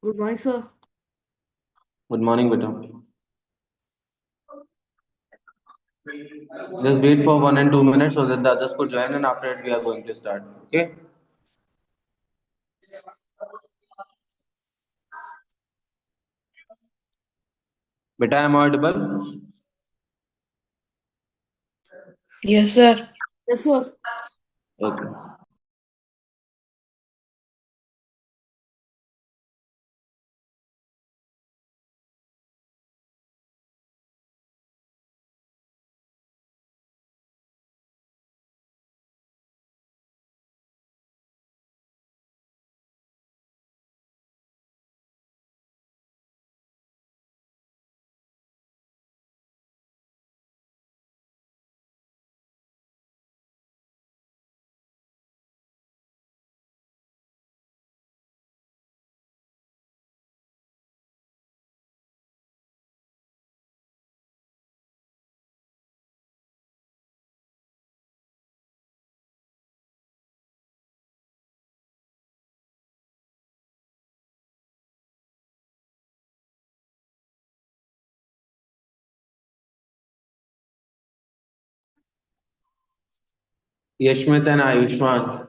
Good morning, sir. Good morning, beta. Just wait for 1 and 2 minutes so that the others could join, and after it we are going to start. Okay? Beta, am I audible? Yes, sir. Yes, sir. Okay. Yashmit and Ayushman.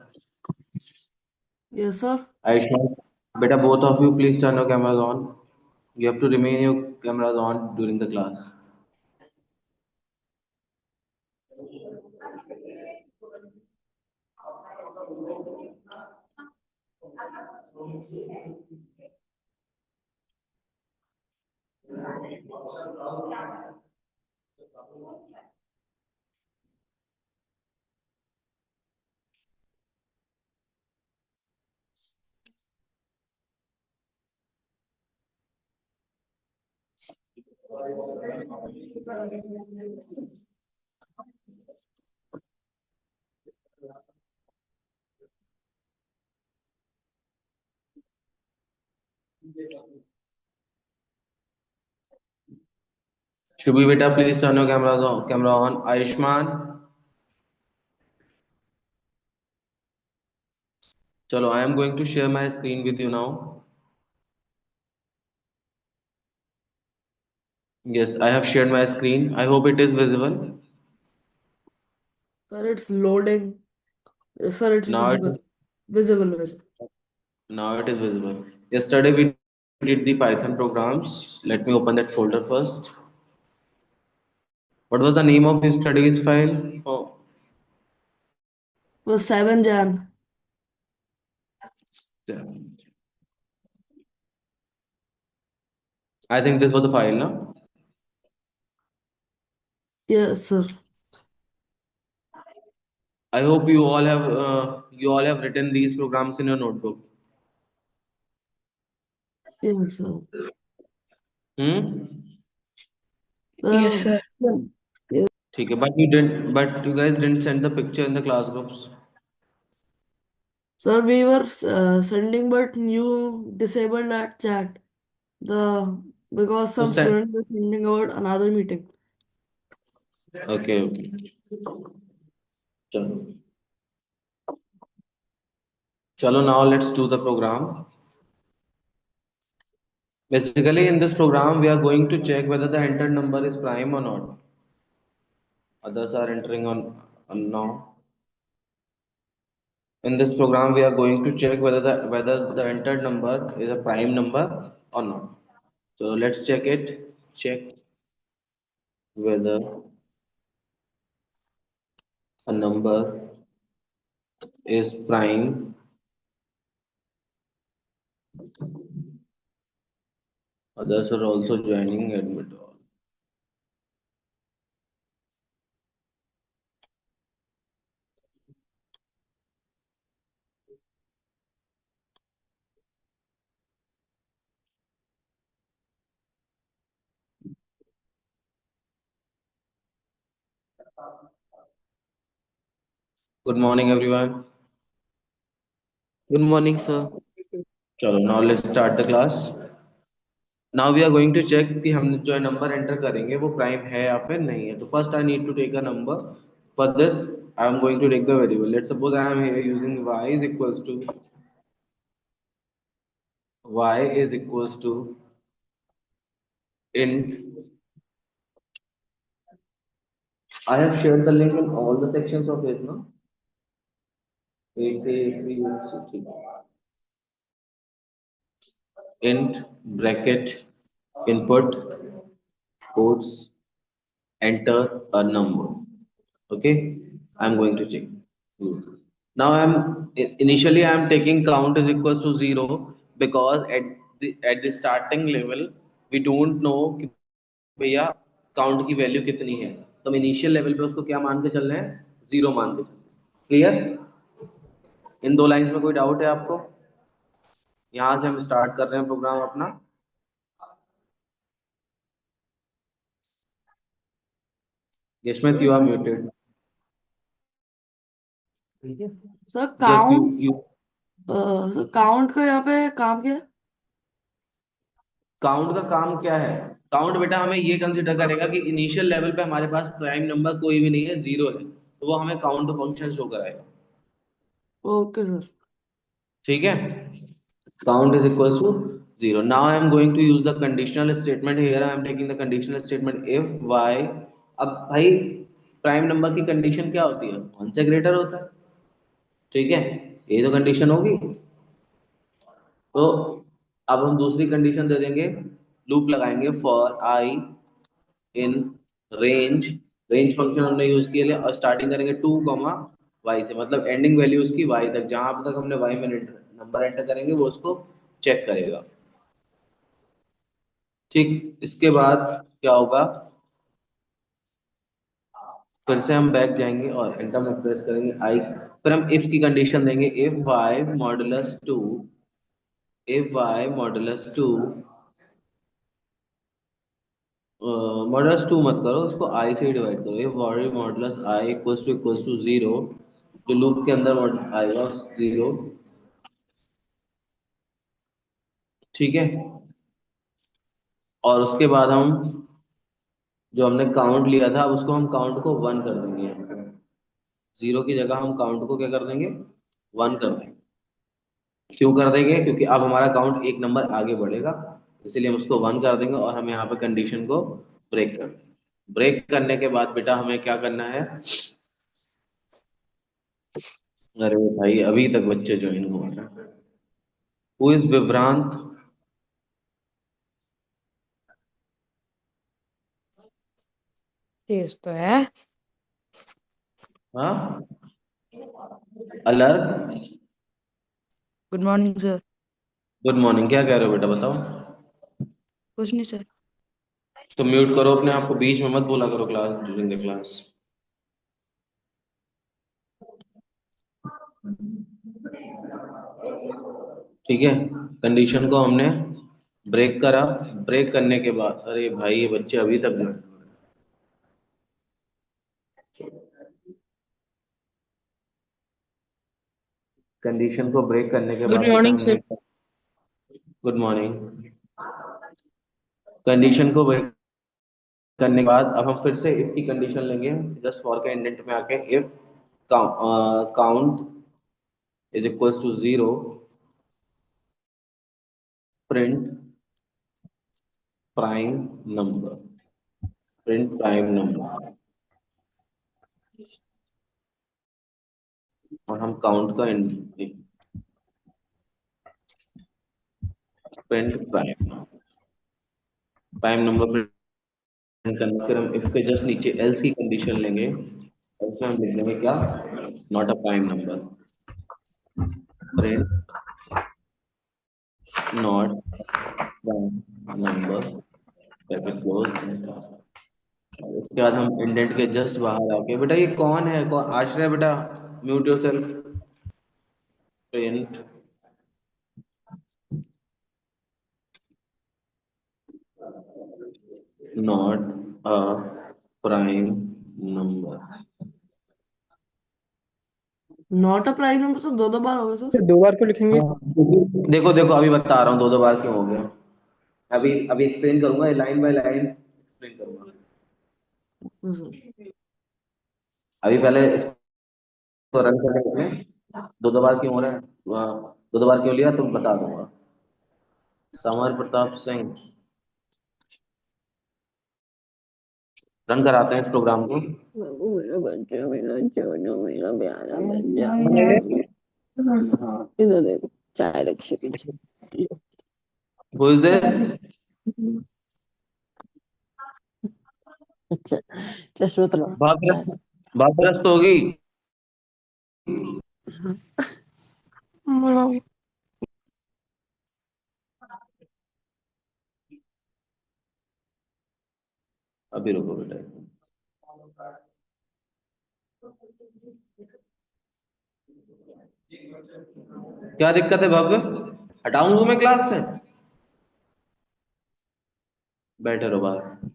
Yes, sir. Ayushman, beta, both of you, please turn your cameras on. You have to remain your cameras on during the class. Shubhi, beta, please turn your cameras on. Camera on. Ayushman, chalo, I am going to share my screen with you now. Yes, I have shared my screen. I hope it is visible. Sir, it's loading. Yes, sir, it's Now it visible. Visible. Now it is visible. Yesterday we did the Python programs. Let me open that folder first. What was the name of yesterday's file? Oh, Was 7 Jan. yeah. I think this was the file, no? Yes, sir. I hope you all have written these programs in your notebook. Yes, sir. Hmm. Yes, The sir. yes. ठीक है, but you guys didn't send the picture in the class groups. Sir, we were sending, but you disabled that chat. The because some उस time. students were sending about another meeting. Okay, okay. चलो, चलो now let's do the program. Basically, in this program, we are going to check whether the entered number is prime or not. Others are entering on now. In this program, we are going to check whether the entered number is a prime number or not. So let's check it. Check whether a number is prime. Others are also joining. Admit all. Good morning, everyone. Good morning, sir. चलो now let's start the class. Now we are going to check कि हम जो है number enter करेंगे वो prime है या फिर नहीं है. तो first I need to take a number. For this, I am going to take the variable. Let's suppose I am here using y is equals to y is equals to int. I have shared the link in all the sections of it, no? 8 int bracket input quotes enter a number. Okay, I'm going to check. Now initially I'm taking count is equals to 0 because at the starting level we don't know कि भैया count की value कितनी है, तो हम initial level पे उसको क्या मान के चल रहे हैं, 0 मान के। क्लियर? इन दो लाइंस में कोई डाउट है आपको? यहाँ से हम स्टार्ट कर रहे हैं प्रोग्राम अपना। Yashmit, you are muted. Sir yes, you count you sir count का यहाँ पे काम क्या है? काउंट का काम क्या है? काउंट बेटा हमें ये कंसिडर करेगा कि इनिशियल लेवल पे हमारे पास प्राइम नंबर कोई भी नहीं है, 0 है, तो वो हमें काउंट फंक्शन शो कराएगा। Okay sir. ठीक है? count is equals to 0. Now I am going to use the conditional statement. Here I am taking the conditional statement if y। अब भाई प्राइम नंबर की कंडीशन क्या होती है, 1 से ग्रेटर होता है। ठीक है, ये तो कंडीशन होगी। तो अब हम दूसरी कंडीशन दे देंगे, लूप लगाएंगे for i in range. Range function हमने यूज किया है और स्टार्टिंग करेंगे 2 कॉमा वाई से, मतलब एंडिंग वैल्यू उसकी वाई तक, जहां तक हमने वाई में नंबर एंटर करेंगे वो उसको चेक करेगा। ठीक, इसके बाद क्या होगा, फिर से हम बैक जाएंगे और एंटर में प्रेस करेंगे आई, फिर हम इफ की कंडीशन देंगे if y modulus two, if y modulus two, modulus two मत करो, उसको आई से डिवाइड करो, if y modulus i equals to zero, जो लूप के अंदर आएगा 0। ठीक है, और उसके बाद हम जो हमने काउंट लिया था, अब उसको हम काउंट को 1 कर देंगे। 0 की जगह हम काउंट को क्या कर देंगे, 1 कर देंगे। क्यों कर देंगे, क्योंकि अब हमारा काउंट एक नंबर आगे बढ़ेगा, इसीलिए हम उसको 1 कर देंगे और हम यहाँ पे कंडीशन को ब्रेक कर देंगे। ब्रेक करने के बाद बेटा हमें क्या करना है, अरे भाई अभी तक बच्चे ज्वाइन हो रहे हैं। Who is विभ्रांत? तेज तो है। हाँ, alert. Good morning sir. Good morning, क्या कह रहे हो बेटा, बताओ। कुछ नहीं सर। तो म्यूट करो अपने आप को, बीच में मत बोला करो क्लास, ड्यूरिंग द क्लास। ठीक है, कंडीशन को हमने ब्रेक करा। ब्रेक करने के बाद, अरे भाई ये बच्चे अभी तक, कंडीशन को ब्रेक करने के गुड बाद बेटा मॉर्निंग हमने, सर। Good morning. कंडीशन को ब्रेक करने के बाद अब हम फिर से इफ की कंडीशन लेंगे, जस्ट फॉर के इंडेंट में आके if count is equals to 0, print prime number, print prime number, और हम काउंट का प्रिंट प्राइम नंबर प्रिंट करना। फिर हम इफ के जस्ट नीचे एल्स की कंडीशन लेंगे, उसमें हम लिख देंगे क्या, not a prime number, print not prime number, bracket close. उसके बाद हम इंडेंट के जस्ट बाहर आके, बेटा ये कौन है, कौन आश्रय, बेटा mute yourself. Print not a prime number. Not a prime number sir दो दो बार होगा सर? फिर 2 बार क्यों लिखेंगे? देखो देखो अभी बता रहा हूँ दो दो बार क्यों हो गया, अभी अभी एक्सप्लेन करूंगा, लाइन बाय लाइन एक्सप्लेन करूंगा। सर अभी पहले इसको रन करके देखें, दो दो बार क्यों हो रहा है, दो दो बार क्यों लिया तो बता दूंगा। समर प्रताप सिंह, रन कराते हैं इस प्रोग्राम को। बाबू मेरा बच्चा, मेरा चोनू, मेरा प्यारा बच्चा। इधर देखो, चाय रखी पीछे। Who is this? अच्छा, चश्मा तो बात चाय। बात तो होगी। अभी रुको बेटा। क्या दिक्कत है भव्य? हटाऊं तुम्हें क्लास से? बैठे रहो बाहर।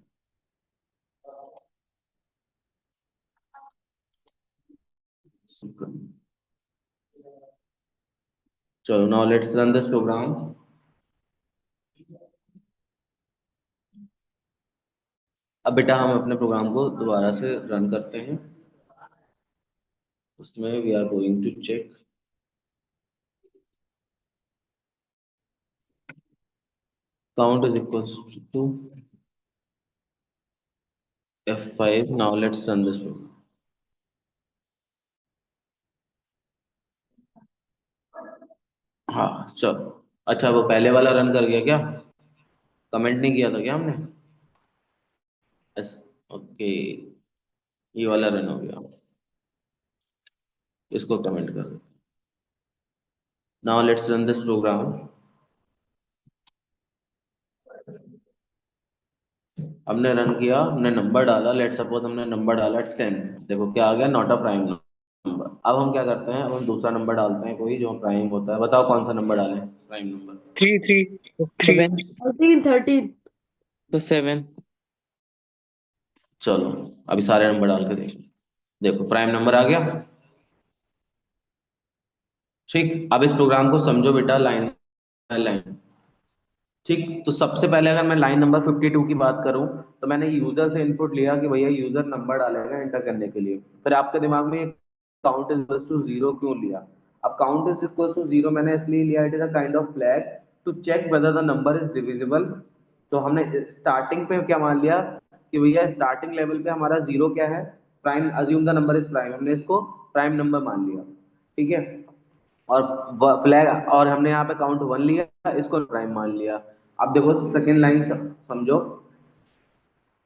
चलो now let's run this program. अब बेटा हम अपने प्रोग्राम को दोबारा से रन करते हैं। उसमें we are going to check count is equals to F5. Now let's run this program. हाँ चलो। अच्छा वो पहले वाला रन कर गया क्या? कमेंट नहीं किया था क्या हमने? ओके, ये वाला रन हो गया। इसको कमेंट कर देते। Now let's run this program. हमने रन किया, हमने नंबर डाला, लेट सपोज हमने नंबर डाला 10। देखो क्या आ गया, नॉट अ प्राइम नंबर। अब हम क्या करते हैं, अब हम दूसरा नंबर डालते हैं कोई जो प्राइम होता है। बताओ कौन सा नंबर डालें prime number? Three three three 7 13 तो 7। चलो अभी सारे नंबर डाल के देखो। देखो प्राइम नंबर आ गया। ठीक, अब इस प्रोग्राम को समझो बेटा लाइन बाय लाइन। ठीक, तो सबसे पहले अगर मैं लाइन नंबर 52 की बात करूं, तो मैंने यूजर से इनपुट लिया कि भैया यूजर नंबर डालेगा एंटर करने के लिए। फिर आपके दिमाग में count is equal to zero क्यों लिया? अब count is equal to zero मैंने इसलिए लिया, it is a kind of flag to check whether the number is divisible. तो हमने स्टार्टिंग पे क्या मान लिया कि भैया स्टार्टिंग लेवल पे हमारा जीरो क्या है, prime, assume the number is prime, हमने इसको प्राइम नंबर मान लिया। ठीक है, और फ्लैग, और हमने यहाँ पे काउंट वन लिया, इसको प्राइम मान लिया। अब देखो सेकेंड लाइन समझो,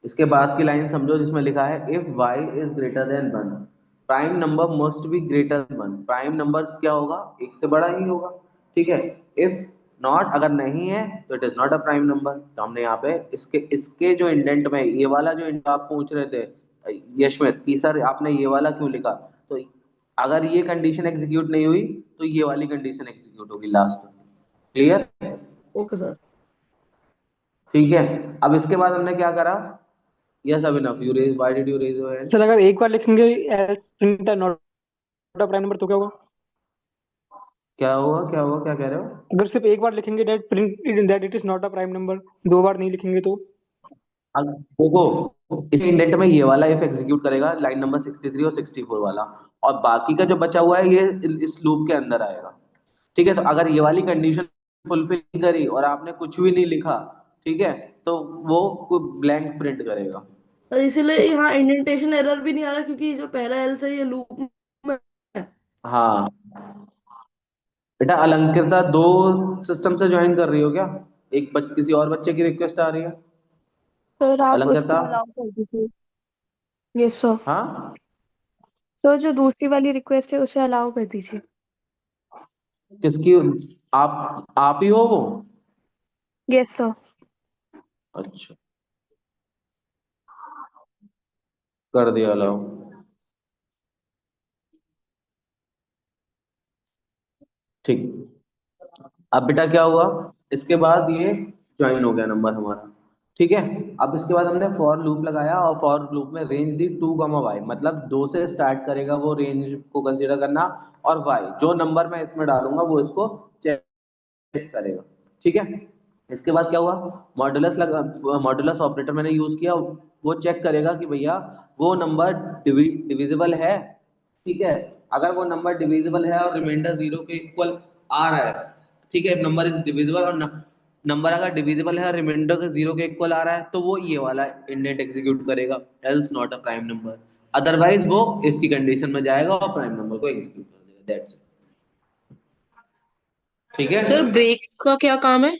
इसके बाद की लाइन समझो जिसमें लिखा है if y is greater than one, prime number must be greater than one. Prime number क्या होगा, एक से बड़ा ही होगा। ठीक है, इफ नॉट, अगर नहीं है तो it is not a prime number. तो हमने यहाँ पे इसके इसके जो इंडेंट में, ये वाला जो इंडेंट आप पूछ रहे थे यशमित की सर आपने ये वाला क्यों लिखा, तो अगर ये कंडीशन एग्जीक्यूट नहीं हुई तो ये वाली कंडीशन एग्जीक्यूट होगी लास्ट। क्लियर? Okay sir. ठीक है, अब इसके बाद हमने क्या करा? Yes Abhinav, you raise, why did you raise your hand? Sir अगर एक बार लिखेंगे print not a prime number तो क्या होगा? क्या हुआ, क्या हुआ, क्या कह रहे हो? अगर सिर्फ एक बार लिखेंगे that print that it is not a prime number, दो बार नहीं लिखेंगे तो? अब देखो इस इंडेंट में ये वाला इफ एग्जीक्यूट करेगा, लाइन नंबर 63 और 64 वाला, और बाकी का जो बचा हुआ है ये इस लूप के अंदर आएगा। ठीक है, तो अगर ये वाली कंडीशन फुलफिल नहीं करी और आपने कुछ भी नहीं लिखा, ठीक है, तो वो ब्लैंक प्रिंट करेगा। और इसीलिए यहाँ इंडेंटेशन एरर भी नहीं आ रहा, क्योंकि जो पहला एल्स है ये लूप में है। हाँ बेटा, अलंकृता दो सिस्टम से ज्वाइन कर रही हो क्या? किसी और बच्चे की रिक्वेस्ट आ रही है? सर आप अलंकृता? उसको अलाउ कर दीजिए। Yes sir. हाँ, तो जो दूसरी वाली रिक्वेस्ट है उसे अलाउ कर दीजिए। किसकी? आप ही हो वो? Yes sir. अच्छा, कर दिया अलाउ। ठीक, अब बेटा क्या हुआ, इसके बाद ये ज्वाइन हो गया नंबर हमारा। ठीक है, अब इसके बाद हमने फॉर लूप लगाया और फॉर लूप में रेंज दी 2, y, मतलब 2 से स्टार्ट करेगा वो रेंज को कंसीडर करना, और y जो नंबर मैं इसमें डालूंगा वो इसको चेक करेगा। ठीक है, इसके बाद क्या हुआ, मॉडुलस लगा, मॉडुलस ऑपरेटर मैंने यूज किया, वो चेक करेगा कि भैया वो नंबर डिविजिबल है। ठीक है, अगर वो नंबर डिविजिबल है और रिमाइंडर जीरो के इक्वल आ रहा है, ठीक है, नंबर इज डिविजिबल और नंबर अगर डिविजिबल है और रिमाइंडर के 0 के इक्वल आ रहा है तो वो ये वाला इंडेंट एग्जीक्यूट करेगा, else not a prime number. Otherwise वो इफ की कंडीशन में जाएगा और प्राइम नंबर को एग्जीक्यूट कर देगा, दैट्स इट। ठीक है। सर ब्रेक का क्या काम है?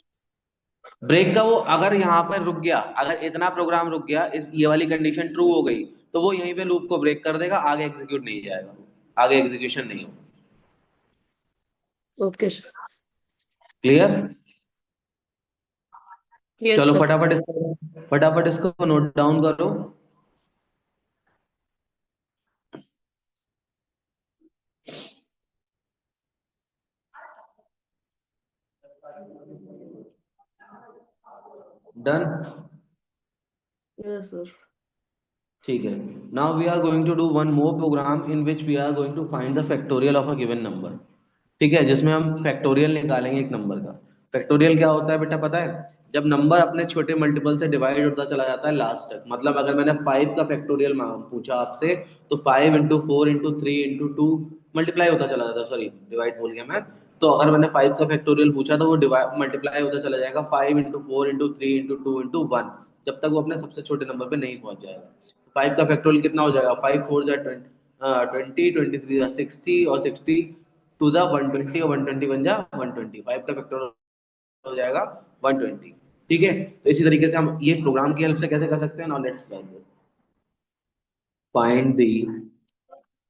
ब्रेक का वो अगर यहाँ पर रुक गया, अगर इतना प्रोग्राम रुक गया, इस ये वाली कंडीशन ट्रू हो गई तो वो यहीं पे लूप को ब्रेक कर देगा, आगे एग्जीक्यूट नहीं जाएगा, आगे एग्जीक्यूशन नहीं होगा। Okay sir. क्लियर? यस चलो सर। फटाफट इसको नोट डाउन करो। डन? Yes sir. ठीक है। Now we are going to do one more program in which we are going to find the factorial of a given number. ठीक है, जिसमें हम फैक्टोरियल निकालेंगे एक नंबर का। फैक्टोरियल क्या होता है बेटा पता है? जब नंबर अपने छोटे मल्टीपल से डिवाइड होता चला जाता है लास्ट तक। मतलब अगर मैंने 5 का फैक्टोरियल पूछा आपसे तो 5 इंटू 4 इंटू 3 इंटू 2 मल्टीप्लाई होता चला जाता है, सॉरी डिवाइड बोल गया मैं। तो अगर मैंने 5 का फैक्टोरियल पूछा तो वो डिवाइड मल्टीप्लाई होता चला जाएगा 5 इंटू 4 इंटू 3 इंटू 2 इंटू 1, जब तक वो अपने सबसे छोटे नंबर पे नहीं पहुंच जाएगा। 5 का फैक्टोरियल कितना हो जाएगा? 5 4 जा 20, 23 जा 60 और 60 टू द 120 और 120 बन जा 120। 5 का फैक्टोरियल हो जाएगा 120। ठीक है, तो इसी तरीके से हम ये प्रोग्राम की हेल्प से कैसे कर सकते हैं? Now let's find the.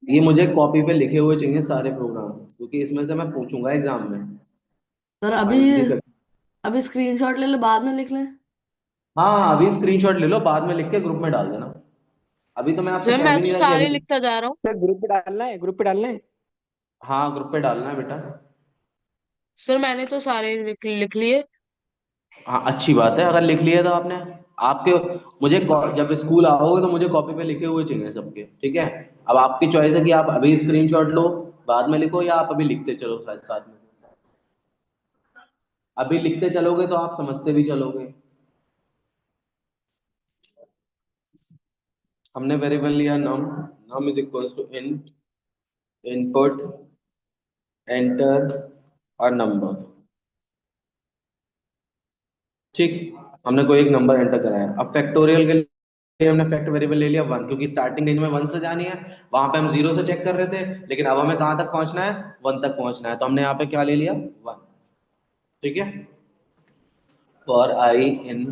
ये मुझे कॉपी पे लिखे हुए चाहिए सारे प्रोग्राम, क्योंकि इसमें से मैं पूछूंगा एग्जाम में। सर अभी फाइंड दी। अभी स्क्रीनशॉट ले ले, बाद में लिख लें। हाँ अभी स्क्रीनशॉट ले लो, बाद में लिख के ग्रुप में डाल देना। अभी तो मैं आपसे सर कह मैं भी तो नहीं रहा कि सारे अभी। लिखता जा रहा हूँ। सर ग्रुप पे डालना है, ग्रुप पे डालना है। हाँ ग्रुप पे डालना है बेटा। सर मैंने तो सारे लिख लिए। हाँ अच्छी बात है, अगर लिख लिया तो आपने। आपके मुझे जब स्कूल आओगे तो मुझे कॉपी पे लिखे हुए चाहिए सबके। ठीक है, अब आपकी चॉइस है कि आप अभी स्क्रीनशॉट लो बाद में लिखो, या आप अभी लिखते चलो साथ साथ में। अभी लिखते चलोगे तो आप समझते भी चलोगे। हमने वेरिएबल लिया num. Num is equals to int input enter और नंबर। ठीक, हमने कोई एक नंबर एंटर कराया। अब फैक्टोरियल के लिए हमने फैक्ट वेरिएबल ले लिया 1, क्योंकि स्टार्टिंग रेंज में 1 से जानी है। वहां पे हम 0 से चेक कर रहे थे, लेकिन अब हमें कहां तक पहुंचना है? 1 तक पहुंचना है, तो हमने यहाँ पे क्या ले लिया? 1। ठीक है, for i in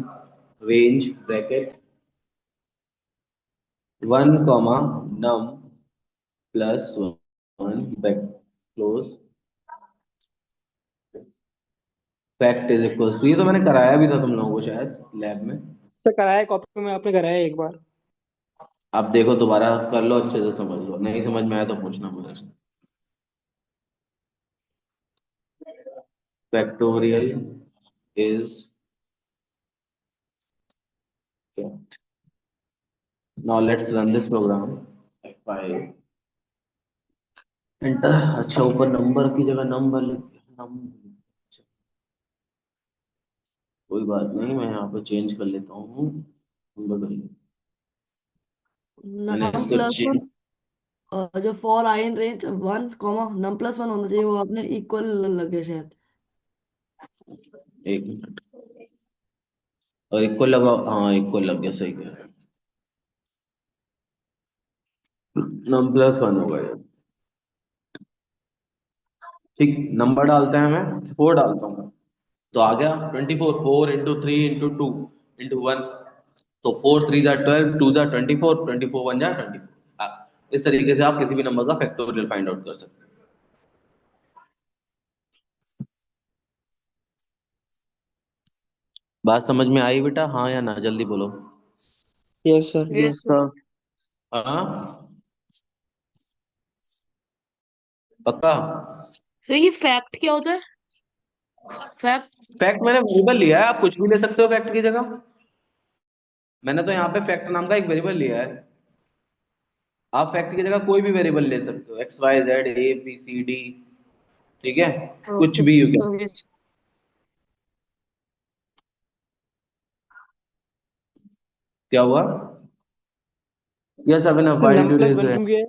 range bracket 1 comma num plus 1 close fact is equal to, ये तो मैंने कराया भी था तुम लोगों को शायद लैब में। सर कराया, कॉपी में आपने कराया एक बार। आप देखो दोबारा कर लो, अच्छे से समझ लो, नहीं समझ में आया तो पूछना मुझे। Factorial is now let's run this program। 5 enter. अच्छा ऊपर नंबर की जगह नंबर लिख नम, कोई बात नहीं, मैं यहाँ पे चेंज कर लेता हूँ। नंबर कर लेता हूँ। मैंने नम इसको प्लस चेंज। जो for i in range 1 comma num plus 1 होना चाहिए, वो आपने इक्वल लगे शायद। एक मिनट, और इक्वल लगा, हाँ इक्वल लग गया, सही है। नम प्लस 1 होगा ये। ठीक, नंबर डालते हैं, मैं 4 डालता हूँ तो आ गया 24। 4 इंटू 3 इंटू 2 इंटू 1, तो 4 3 जा 12, 2 जा 24, 24 1 जा 24। इस तरीके से आप किसी भी नंबर का फैक्टोरियल फाइंड आउट कर सकते हैं। बात समझ में आई बेटा? हाँ या ना, जल्दी बोलो। Yes sir, yes sir. हाँ पक्का? तो ये फैक्ट क्या होता है? फैक्ट। फैक्ट मैंने वेरिएबल लिया है, आप कुछ भी ले सकते हो फैक्ट की जगह। मैंने तो यहाँ पे फैक्ट नाम का एक वेरिएबल लिया है। आप फैक्ट की जगह कोई भी वेरिएबल ले सकते हो, x y z a b c d. ठीक है, कुछ ओके। भी यू कैन। ओके। क्या हुआ? Yes Abhinav, sir why num did you plus raise one your क्यों हैंड? किया है?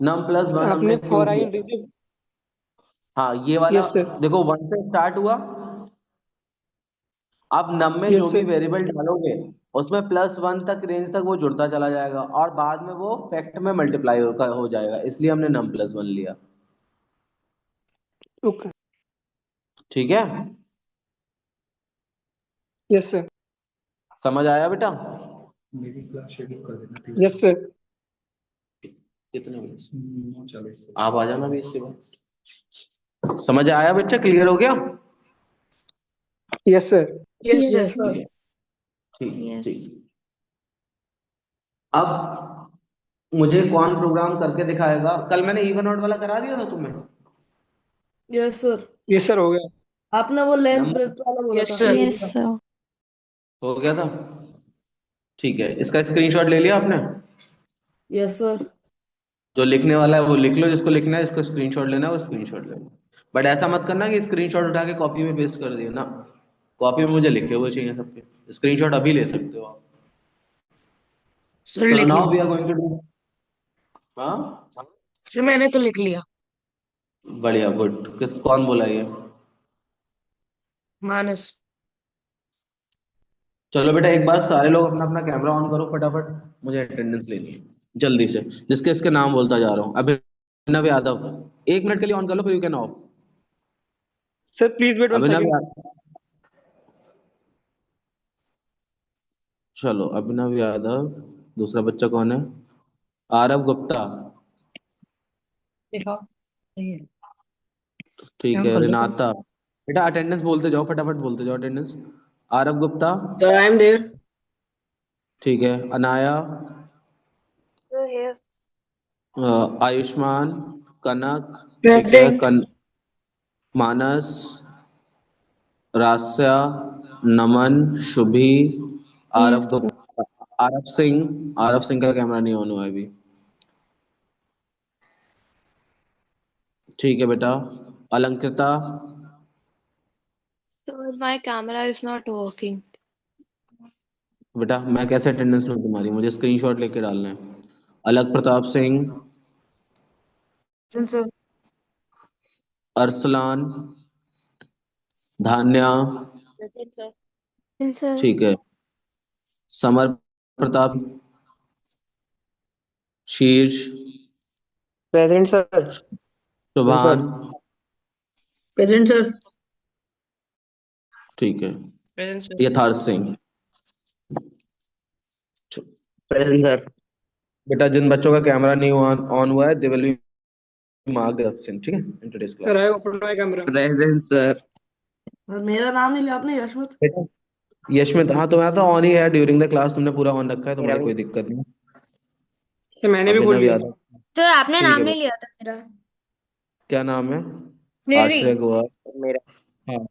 नम प्लस 1 हमने आपने क्यों फॉर आई इन किया? रेंज। हाँ ये वाला यस सर। देखो, 1 से स्टार्ट हुआ आप नम में Yes, जो भी sir. वेरिएबल डालोगे उसमें +1 तक रेंज तक वो जुड़ता चला जाएगा और बाद में वो फैक्ट में मल्टीप्लाई हो जाएगा, इसलिए हमने num+1 लिया। Okay. ठीक है, Yes, sir. समझ आया बेटा? Yes, sir. कितने बजे आप आ जाना भी इसके बाद। समझ आया बच्चा? क्लियर हो गया? Yes, sir. Yes Yes, sir sir. ठीक Yes. ठीक। अब मुझे कौन प्रोग्राम करके दिखाएगा? कल मैंने इवन आउट वाला करा दिया था तुम्हें? Yes sir Yes, sir. हो गया. आपने वो लेंथ नंबर ब्रेथ वाला बोला यस था सर Yes, sir. हो गया था? ठीक है, इसका स्क्रीनशॉट ले लिया आपने? यस सर जो लिखने वाला है वो लिख लो, जिसको लिखना है, जिसको स्क्रीनशॉट लेना है वो स्क्रीनशॉट ले लो। बट ऐसा मत करना कि स्क्रीनशॉट उठा के कॉपी में पेस्ट कर दिया ना, कॉपी में मुझे लिखे हुए चाहिए सबके। स्क्रीनशॉट अभी ले सकते हो आप। सर चलो लिख नाउ वी लिया आर गोइंग टू डू। हाँ सर मैंने तो लिख लिया बढ़िया, गुड। किस कौन बोला ये? मानस चलो बेटा एक बार सारे लोग अपना अपना कैमरा ऑन करो फटाफट, मुझे अटेंडेंस लेनी है जल्दी से। जिसके इसके नाम बोलता जा रहा हूँ। अभिनव यादव 1 मिनट के लिए ऑन कर लो, फिर you can of. Sir, please wait 1 Abhinav second. Yadav, चलो अभिनव यादव। दूसरा बच्चा कौन है? आरव गुप्ता, दिखाओ सही है ठीक काम है। कर लो रिनाता, बेटा अटेंडेंस बोलते जाओ, फटाफट बोलते जाओ attendance. Aarav Gupta, sir I am there ठीक है। Anaya, So here. आयुष्मान, कनक, ठीक है। Present Manas, Rasya, Naman, Shubhi, Yes, Aarav sir. Gupta, Aarav Singh. Aarav Singh का कैमरा नहीं ऑन हुआ है अभी, ठीक है बेटा। Alankrita, Sir, my camera is not working. बेटा मैं कैसे अटेंडेंस लूँ तुम्हारी? मुझे स्क्रीनशॉट लेके डालना है। अलग Pratap Singh, sir Arsalan, धान्या, Yes, sir. ठीक है। समर प्रताप, शीर्ष, Present, sir. शुभान, प्रेजेंट सर ठीक है। प्रेजेंट सर यथार्थ सिंह। Present, sir. बेटा जिन बच्चों का कैमरा नहीं ऑन हुआ है they will be marked absent, ठीक है, in today's Sir, I class. have opened my camera. Present, sir. और मेरा नाम नहीं लिया आपने यशवंत बेटा यशमित, हाँ तुम्हारा तो ऑन ही है, ड्यूरिंग द क्लास तुमने पूरा ऑन रखा है, मेरा तुम्हारी भी कोई दिक्कत नहीं। Sir, मैंने भी बोल अभिनव लिया. यादव, सर आपने ठीक नाम है नहीं बेटा। लिया था मेरा. क्या नाम है? मेरी. आश्रय कुमार, मेरा हाँ।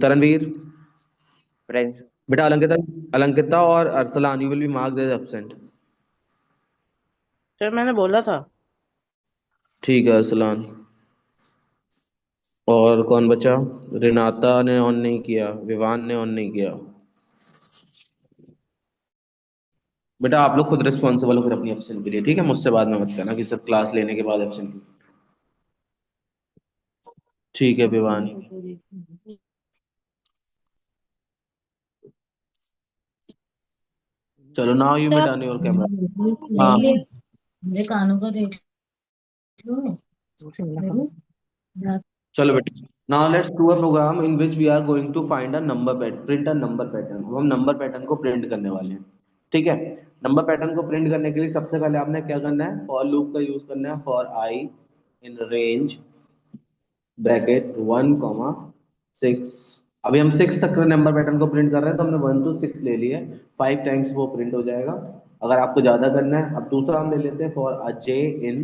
तरणवीर, present. बेटा अलंकिता, अलंकिता और Arsalan you will be marked as absent, sir मैंने बोला था. ठीक है अरसलान। और कौन बचा? रिनाता ने ऑन नहीं किया, विवान ने ऑन नहीं किया। बेटा आप लोग खुद रिस्पॉन्सिबल हो फिर अपनी एब्सेंट के लिए, ठीक है? मुझसे बाद में मत कहना कि सब क्लास लेने के बाद एब्सेंट। ठीक है विवान। चलो now you may sir turn your camera. हाँ इसलिए मेरे कानों का देख लो चलो बेटा, now let's do a program in which we are going to find a number pattern, print a number pattern. हम नंबर पैटर्न को प्रिंट करने वाले हैं, ठीक है? नंबर पैटर्न को प्रिंट करने के लिए सबसे पहले आपने क्या करना है? फॉर लूप का यूज करना है। For i in range bracket 1, 6। अभी हम 6 तक के नंबर पैटर्न को प्रिंट कर रहे हैं तो हमने 1 to 6 ले लिया है। 5 टाइम्स वो प्रिंट हो जाएगा। अगर आपको ज्यादा करना है, अब दूसरा हम ले लेते हैं for a J in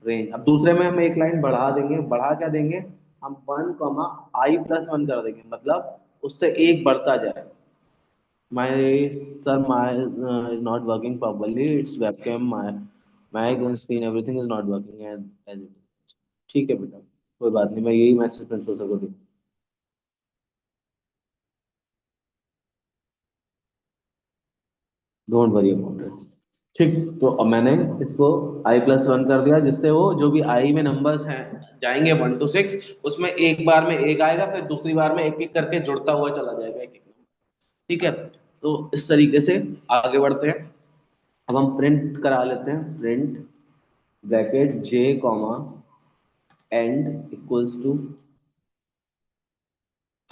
range. अब दूसरे में हम एक लाइन बढ़ा देंगे। बढ़ा क्या देंगे? हम 1, i+1 कर देंगे, मतलब उससे एक बढ़ता जाए। my sir my is not working properly, it's webcam, my screen everything is not working as it is। ठीक है बेटा, कोई बात नहीं, मैं यही मैसेज प्रिंसिपल को दूँ। Don't worry about it. ठीक। तो अब मैंने इसको i+1 कर दिया, जिससे वो जो भी i में नंबर्स हैं जाएंगे 1 to 6, उसमें एक बार में एक आएगा, फिर दूसरी बार में एक एक करके जुड़ता हुआ चला जाएगा एक एक नंबर। ठीक है, तो इस तरीके से आगे बढ़ते हैं। अब हम प्रिंट करा लेते हैं, print bracket j comma end equals to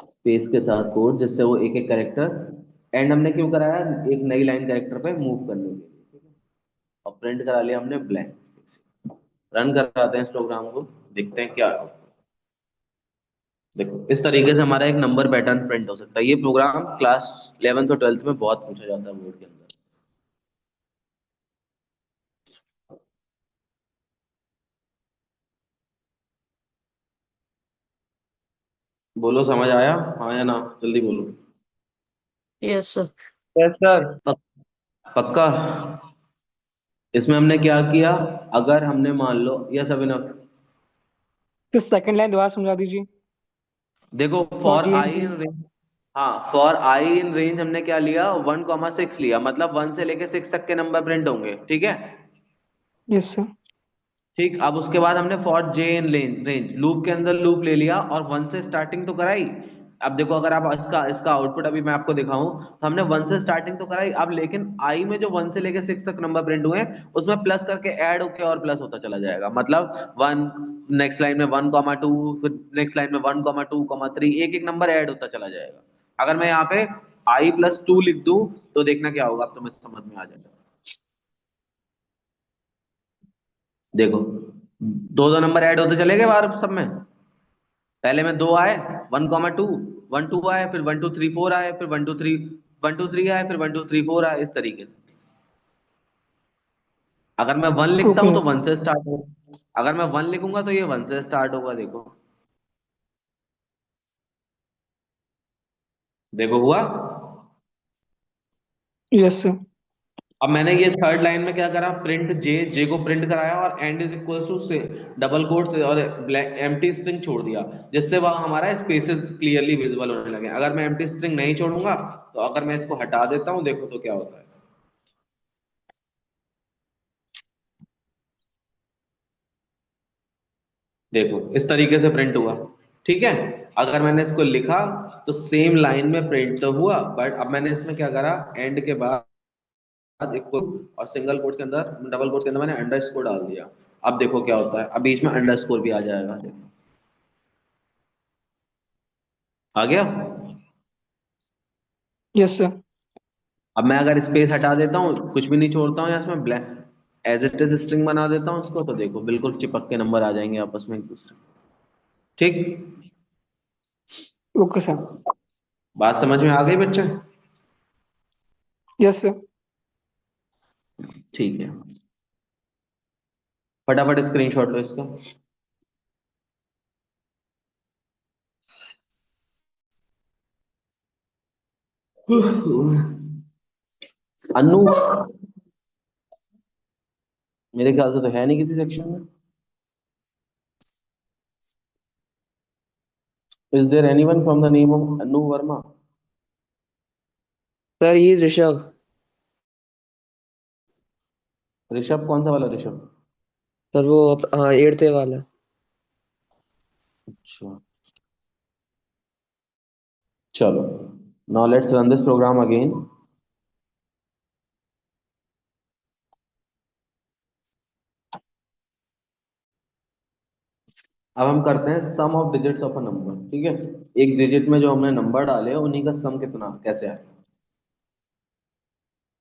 space के साथ कोड, जिससे वो एक एक कैरेक्टर, एंड हमने क्यों कराया, एक नई लाइन कैरेक्टर पे मूव करने के लिए। और प्रिंट करा लिया हमने ब्लैंक स्पेस। रन कराते हैं इस प्रोग्राम को, देखते हैं क्या होता है। देखो इस तरीके से हमारा एक नंबर पैटर्न प्रिंट हो सकता है। ये प्रोग्राम क्लास 11th और 12th में बहुत पूछा जाता है बोर्ड के अंदर। बोलो समझ आया, हाँ या ना, जल्दी बोलो। Yes sir. Yes sir. पक्का। इसमें हमने क्या किया, अगर हमने मान लो, यस अभिनव, तो सेकंड लाइन दोबारा समझा दीजिए। देखो for for g i and in range, हाँ फॉर आई इन रेंज हमने क्या लिया, 1,6 लिया, मतलब 1 से लेके 6 तक के नंबर प्रिंट होंगे। ठीक है, यस सर। ठीक। अब उसके बाद हमने for J in range loop के अंदर लूप ले लिया और 1 से स्टार्टिंग तो कराई। अब देखो अगर आप इसका इसका आउटपुट अभी मैं आपको दिखाऊं, तो हमने 1 से स्टार्टिंग तो कराई, अब लेकिन आई में जो 1 से लेके 6 तक नंबर प्रिंट हुए हैं, उसमें प्लस करके ऐड होके और प्लस होता चला जाएगा। मतलब 1, नेक्स्ट लाइन में 1,2, फिर नेक्स्ट लाइन में 1,2,3, एक एक नंबर ऐड होता चला जाएगा। अगर मैं यहाँ पे i+2 लिख दूं, तो देखना क्या होगा, अब तुम्हें समझ में आ जाएगा। देखो दो दो नंबर ऐड होते चले गए बाहर सब में। पहले में 2 आए, 1,2, 1 2 आए, फिर 1 2 3 4 आए, फिर 1 2 3 आए, फिर 1 2 3 4 आए, इस तरीके से। अगर मैं 1 लिखता ओके। हूं तो 1 से स्टार्ट हो, अगर मैं 1 लिखूंगा तो ये 1 से स्टार्ट होगा। देखो, देखो हुआ। Yes sir. अब मैंने ये थर्ड लाइन में क्या करा, प्रिंट जे को प्रिंट कराया और एंड इज इक्वल टू से डबल कोट और एम्प्टी स्ट्रिंग छोड़ दिया, जिससे वह हमारा स्पेसेस क्लियरली विजिबल होने लगे। अगर मैं एम्प्टी स्ट्रिंग नहीं छोड़ूंगा, तो अगर मैं इसको हटा देता हूं, देखो तो क्या होता है। देखो इस तरीके से प्रिंट हुआ। ठीक है, अगर मैंने इसको लिखा तो सेम लाइन में प्रिंट तो हुआ, बट अब मैंने इसमें क्या करा, एंड के बाद इक्वल और सिंगल कोट्स के अंदर, डबल कोट्स के अंदर मैंने अंडरस्कोर डाल दिया। अब देखो क्या होता है, अब बीच में अंडरस्कोर भी आ जाएगा। आ गया। Yes sir. अब मैं अगर स्पेस हटा देता हूँ, कुछ भी नहीं छोड़ता हूँ, या इसमें black as it is string बना देता हूँ उसको, तो देखो बिल्कुल चिपक के नंबर आ जाएंगे आपस में एक दूसरे। ठीक, ओके सर। बात समझ में आ गई बच्चे? Yes sir. ठीक है, फटाफट स्क्रीनशॉट लो इसका। अनु, मेरे ख्याल से तो है नहीं किसी सेक्शन में। Is there anyone from the name of Anu Verma? Sir he is Rishabh. Rishabh कौन सा वाला ऋषभ? सर वो हाँ 8th वाला। अच्छा, चलो, now let's run this program again. अब हम करते हैं sum of digits of a number. ठीक है, एक डिजिट में जो हमने नंबर डाले हैं उन्हीं का सम कितना कैसे आए,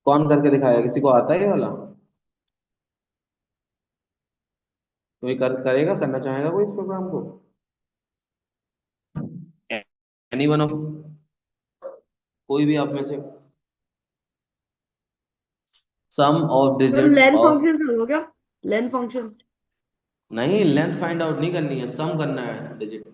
कौन करके दिखाया, किसी को आता है ये वाला? कोई करेगा, करना चाहेगा कोई इस प्रोग्राम को? एनी वन ऑफ, कोई भी आप में से? Sum of sir digits len of, function से होगा क्या? Len function. नहीं लेंथ फाइंड आउट नहीं करनी है, सम करना है डिजिट में।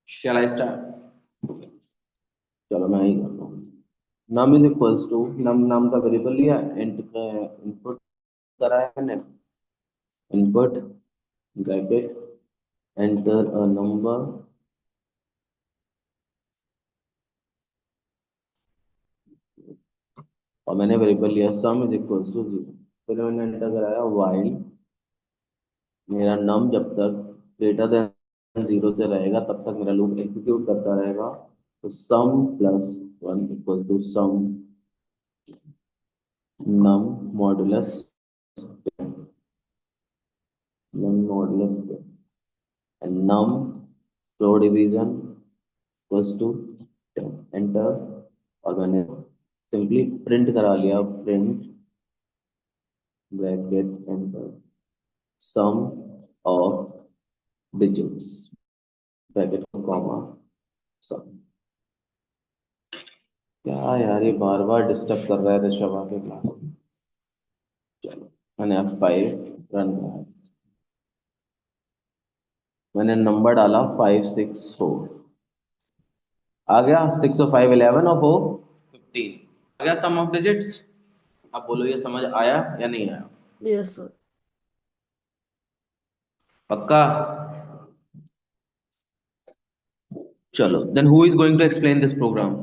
Shall I start? चलो मैं ही करता हूँ। num is equals to num का वेरिएबल लिया, इनपुट करा है मैंने, input bracket enter a number, और मैंने वेरिएबल लिया सम इज इक्वल्स टू 0। फिर मैंने एंटर कराया वाइल मेरा नम जब तक ग्रेटर देन 0 से रहेगा तब तक मेरा लूप एग्जीक्यूट करता रहेगा। तो sum plus 1 equal to sum num modulus and num floor division equals to 10 enter, और मैंने सिंपली प्रिंट करा लिया, print bracket enter sum of digits bracket comma sum. क्या यार ये बार बार डिस्टर्ब कर रहा है ऋषभ आके क्लास में। चलो मैंने F5 रन करा, मैंने नंबर डाला 564, आ गया 6 और 5 11 और 4 15, आ गया सम ऑफ डिजिट्स। अब बोलो ये समझ आया या नहीं आया? Yes sir. पक्का? चलो then who is going to explain this program?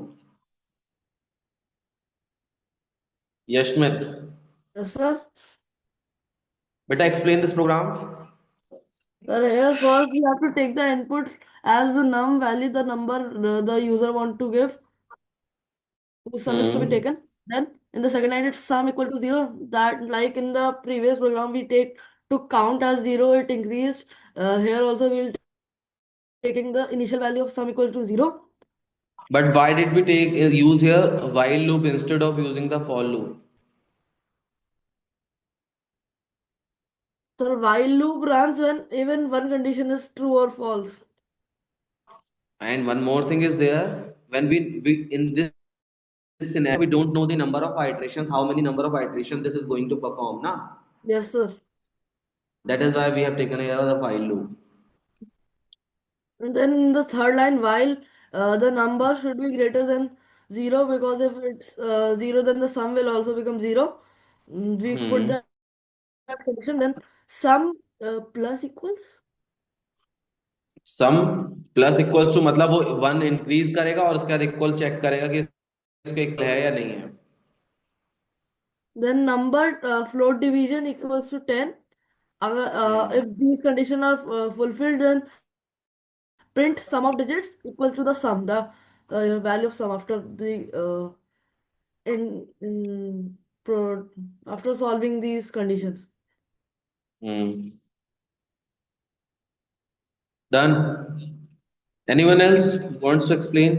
Yashmit, yes sir. बेटा explain this program. Sir, here first we have to take the input as the num value, the number the user want to give, whose sum is to be hmm, taken. Then in the second line, it's sum equal to 0. That like in the previous program, we take to count as 0, it increased. Here also we'll taking the initial value of sum equal to 0. but why did we take use here while loop instead of using the for loop? So while loop runs when even one condition is true or false. And one more thing is there, when we in this scenario we don't know the number of iterations, how many number of iterations this is going to perform na. Yes, sir. That is why we have taken here the while loop. And then in the third line, while the number should be greater than 0, because if it's 0, then the sum will also become 0. We put hmm, that condition, then sum plus equals. Sum plus equals to मतलब वो one increase करेगा और उसके बाद equal check करेगा कि इसके equal है या नहीं है। Then number float division equals to 10. If these conditions are fulfilled, then print sum of digits equal to the sum, the value of sum after the in after solving these conditions. Hmm, done. Anyone else wants to explain?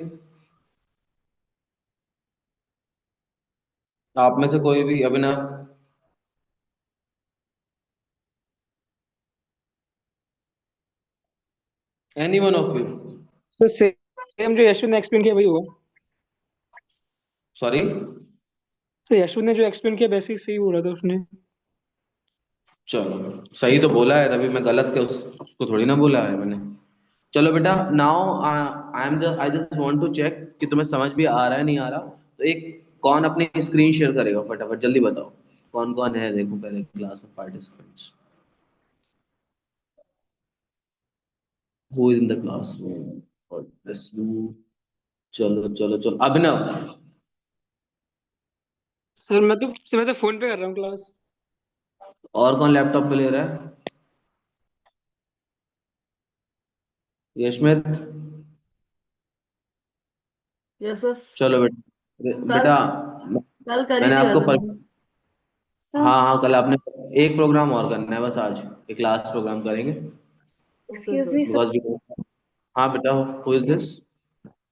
आप में से कोई भी? अभिनव? Any one of you? तो same जो यशवंत ने explain किया वही होगा। Sorry? तो यशवंत ने जो एक्सप्लेन किया बेसिक सही बोला था उसने। चलो सही तो बोला है, तभी मैं गलत के उसको थोड़ी ना बोला है मैंने। चलो बेटा, now I just want to check कि तुम्हें समझ भी आ रहा है नहीं आ रहा। तो एक कौन अपनी स्क्रीन शेयर करेगा फटाफट, जल्दी बताओ कौन कौन है, देखो पहले क्लास में participants who is in the class और लेट्स डू। चलो चलो चलो, अभिनव। सर मैं तो फोन पे कर रहा हूँ क्लास। और कौन लैपटॉप पे ले रहा है? यशमित? Yes sir. चलो बेटा कल बेटा कल कर ही मैंने दिया आपको था मैंने। Sir, हाँ हाँ, कल आपने एक प्रोग्राम और करना है बस, आज एक लास्ट प्रोग्राम करेंगे okay excuse sir. me, sir. Because हाँ बेटा, who is this?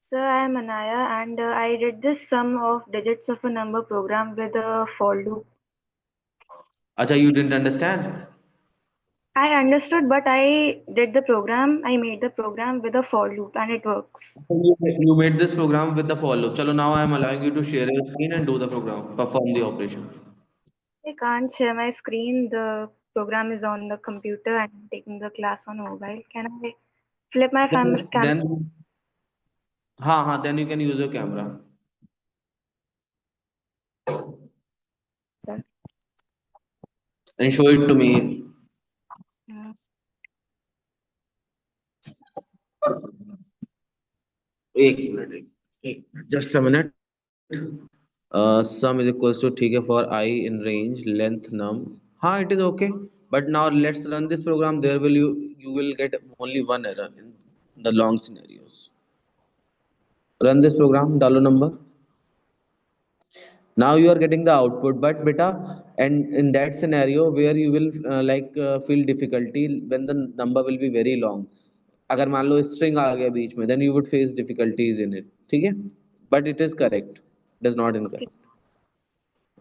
Sir, I am Anaya, and I did this sum of digits of a number program with a for loop. अच्छा, you didn't understand? I understood, but I did the program. I made the program with a for loop, and it works. You made this program with the for loop. चलो, now I am allowing you to share your screen and do the program, perform the operation. I can't share my screen. The program is on the computer, and I'm taking the class on mobile. Can I flip my camera? Then हाँ हाँ, then you can use your camera. and show it to me. Mm. Just a minute. Sum is equals to ठीक है for I in range length num. हाँ, it is okay. But now let's run this program. There will you will get only one error in the long scenarios. Run this program. डालो number. Now you are getting the output, but beta, and in that scenario where you will feel difficulty when the number will be very long. अगर मान लो string आ गया बीच में, then you would face difficulties in it. ठीक है? But it is correct. It is not Okay. incorrect.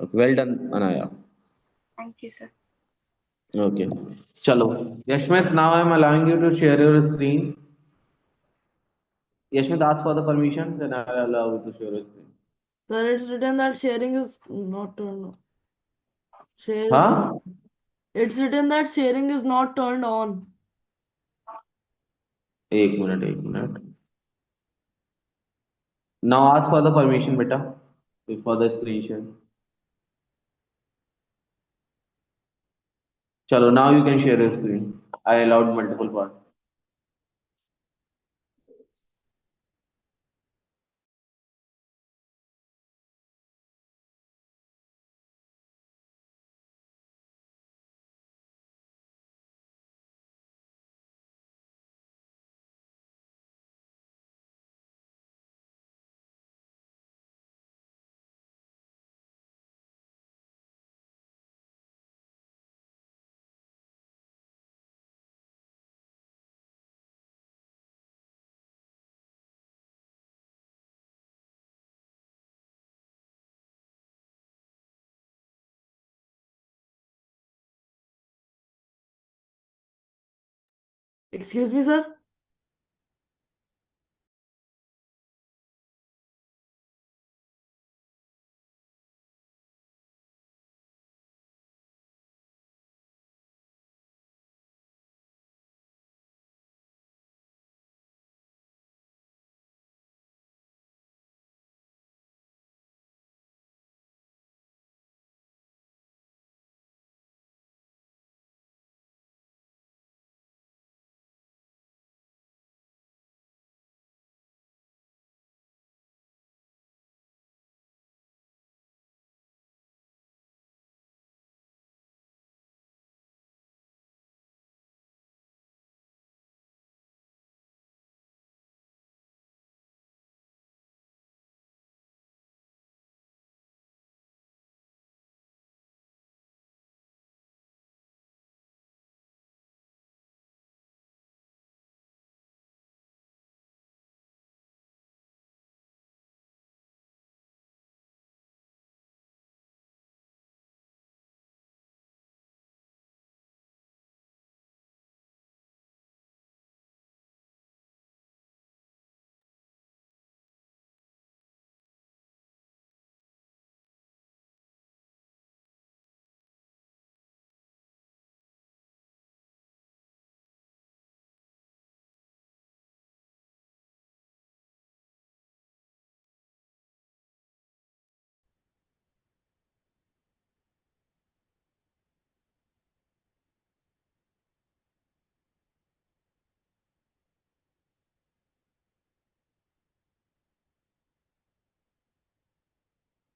Okay, well done, Anaya. Thank you, sir. Okay. Chalo. Yashmit, now I am allowing you to share your screen. Yashmit, ask for the permission, then I will allow you to share your screen. Sir, it's written that sharing is not turned on. Share is हाँ? not. It's written that sharing is not turned on. एक minute. Now ask for the permission, beta, for the screen share. Chalo, now you can share your screen. I allowed multiple parts. Excuse me, sir.